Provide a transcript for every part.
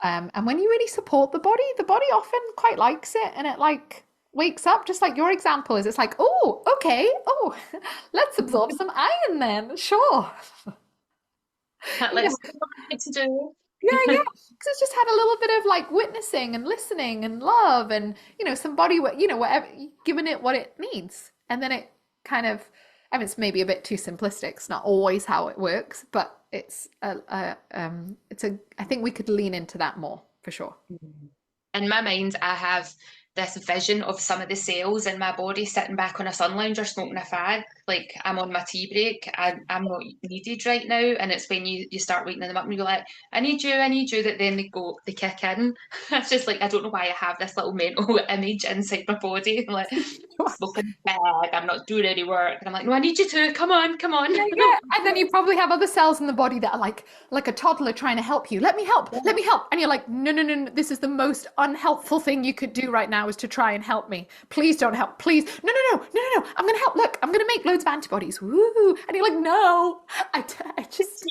And when you really support the body often quite likes it, and it like wakes up, just like your example is. It's like, oh, okay, oh, let's absorb some iron then, sure. Let's see what I need to do. Yeah, yeah, because it's just had a little bit of like witnessing and listening and love and somebody whatever, giving it what it needs, and then it kind of, I mean, it's maybe a bit too simplistic. It's not always how it works, but it's a I think we could lean into that more for sure. In my mind, I have this vision of some of the cells in my body sitting back on a sun lounger smoking a fag. Like I'm on my tea break. I'm not needed right now. And it's when you start waking them up and you're like, I need you, that then they kick in. It's just like, I don't know why I have this little mental image inside my body. I'm like, smoking a fag, I'm not doing any work. And I'm like, no, I need you to. Come on, come on. Yeah, yeah. And then you probably have other cells in the body that are like a toddler trying to help you. Let me help. Let me help. And you're like, no, no, no, no. This is the most unhelpful thing you could do right now is to try and help me. Please don't help. Please. No, no, no, no, no, no. I'm gonna help. Look, I'm gonna make loads of antibodies. Woo. And you're like, no. I just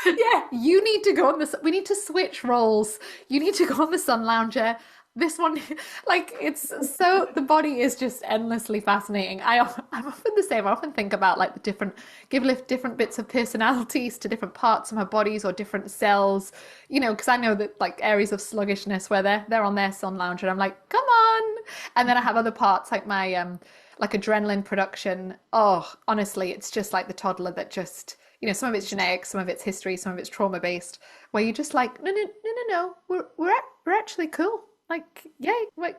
yeah, you need to go on this. We need to switch roles. You need to go on the sun lounger. This one, like, it's so the body is just endlessly fascinating. I'm often the same. I often think about like the different, give lift different bits of personalities to different parts of my bodies or different cells, because I know that like areas of sluggishness where they're on their sun lounger, and I'm like, come on. And then I have other parts like my like adrenaline production. Oh, honestly, it's just like the toddler that just some of it's genetic, some of it's history, some of it's trauma based, where you're just like, no, no, no, no, no, we're actually cool. Like, yay, like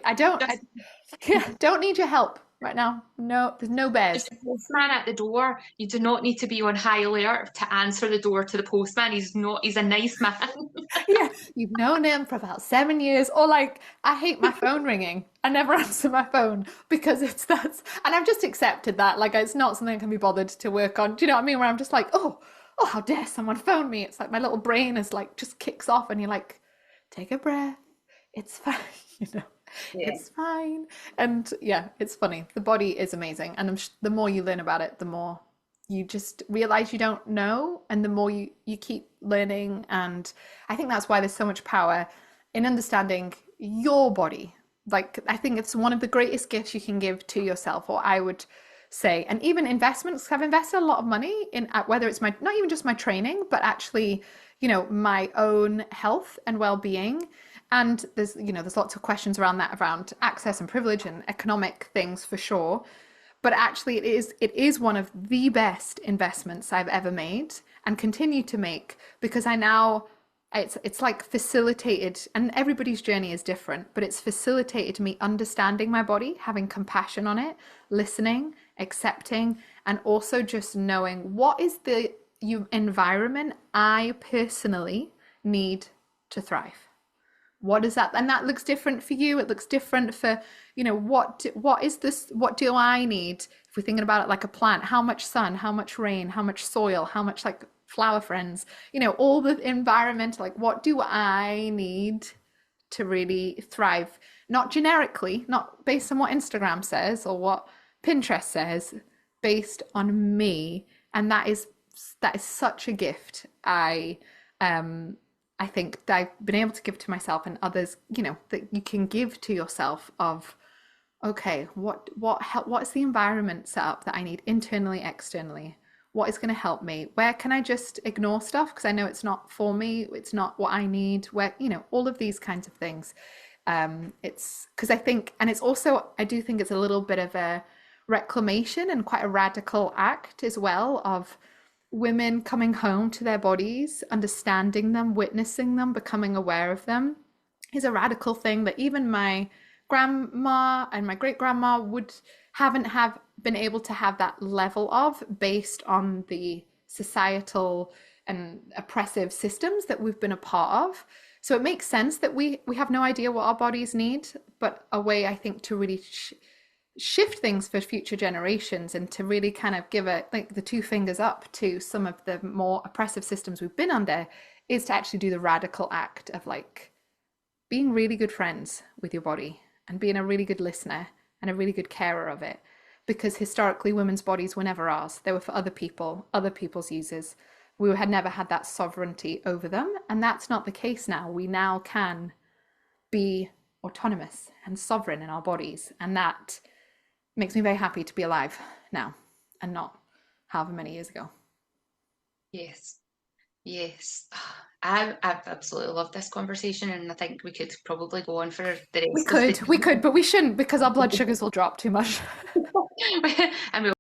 I don't, Just yeah, don't need your help right now. No, there's no Just bears. a postman at the door. You do not need to be on high alert to answer the door to the postman. He's a nice man. Yeah, you've known him for about 7 years, or like, I hate my phone ringing. I never answer my phone because and I've just accepted that. Like, it's not something I can be bothered to work on. Do you know what I mean? Where I'm just like, oh, how dare someone phone me? It's like my little brain is like just kicks off, and you're like, take a breath. It's fine, you know. Yeah. It's fine. And yeah, it's funny. The body is amazing. And the more you learn about it, the more you just realize you don't know. And the more you keep learning. And I think that's why there's so much power in understanding your body. Like, I think it's one of the greatest gifts you can give to yourself, or I would say. And even investments, I've invested a lot of money in whether it's my, not even just my training, but actually, my own health and well-being. And there's lots of questions around that, around access and privilege and economic things for sure. But actually it is one of the best investments I've ever made and continue to make, because I now, it's like facilitated, and everybody's journey is different, but it's facilitated me understanding my body, having compassion on it, listening, accepting, and also just knowing what is the environment I personally need to thrive. What is that? And that looks different for you. It looks different for, what is this? What do I need? If we're thinking about it like a plant, how much sun, how much rain, how much soil, how much like flower friends, all the environmental, like what do I need to really thrive? Not generically, not based on what Instagram says or what Pinterest says, based on me. And that is such a gift. I think that I've been able to give to myself and others, that you can give to yourself of, okay, what's the environment set up that I need internally, externally? What is going to help me? Where can I just ignore stuff because I know it's not for me, it's not what I need, where, all of these kinds of things. It's because I think, and it's also, I do think it's a little bit of a reclamation and quite a radical act as well of women coming home to their bodies, understanding them, witnessing them, becoming aware of them is a radical thing that even my grandma and my great grandma would haven't have been able to have that level of, based on the societal and oppressive systems that we've been a part of. So it makes sense that we have no idea what our bodies need, but a way I think to really shift things for future generations and to really kind of give it like the two fingers up to some of the more oppressive systems we've been under is to actually do the radical act of like being really good friends with your body and being a really good listener and a really good carer of it, because historically women's bodies were never ours. They were for other people, other people's uses. we had never had that sovereignty over them. And that's not the case now. We now can be autonomous and sovereign in our bodies. And that makes me very happy to be alive now and not however many years ago. Yes. Yes. I've absolutely loved this conversation, and I think we could probably go on for the rest of the We could, but we shouldn't because our blood sugars will drop too much. and we